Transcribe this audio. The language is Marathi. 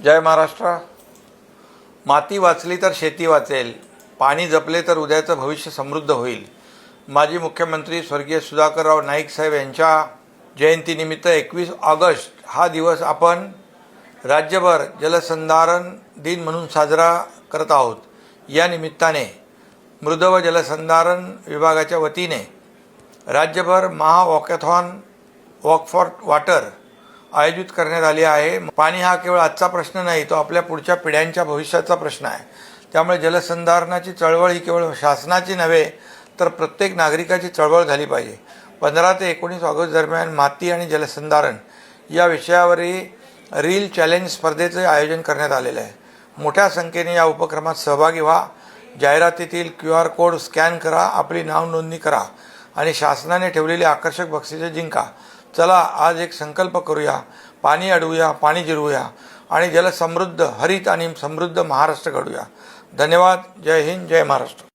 जय महाराष्ट्र। माती वाचली तर शेती वाचेल, पाणी जपले तर उद्याचं भविष्य समृद्ध होईल। माजी मुख्यमंत्री स्वर्गीय सुधाकरराव नाईक साहेब यांच्या जयंतीनिमित्त 21 ऑगस्ट हा दिवस आपण राज्यभर जलसंधारण दिन म्हणून साजरा करत आहोत। या निमित्ताने मृद व जलसंधारण विभागाच्या वतीने राज्यभर वॉक फॉर वॉटर आयोजित करण्यात आली आहे। पाणी हा केवळ आजचा प्रश्न नाही, तो आपल्या पुढच्या पिढ्यांच्या भविष्याचा प्रश्न आहे। त्यामुळे जलसंधारणाची चळवळ ही केवळ शासनाची नव्हे तर प्रत्येक नागरिकाची चळवळ झाली पाहिजे। 15 ते 19 ऑगस्ट दरम्यान माती आणि जलसंधारण या विषयावरील रील चॅलेंज स्पर्धेचे आयोजन करण्यात आलेले आहे। मोठ्या संख्येने या उपक्रमात सहभागी व्हा। जाहिरातीतील QR कोड स्कॅन करा, आपली नाव नोंदणी करा आणि शासनाने ठेवलेली आकर्षक बक्षिसे जिंका। चला आज एक संकल्प करूया, पाणी अडवूया, पाणी जिरवूया आणि जलसमृद्ध, हरित आणि समृद्ध महाराष्ट्र घडूया। धन्यवाद। जय हिंद, जय महाराष्ट्र।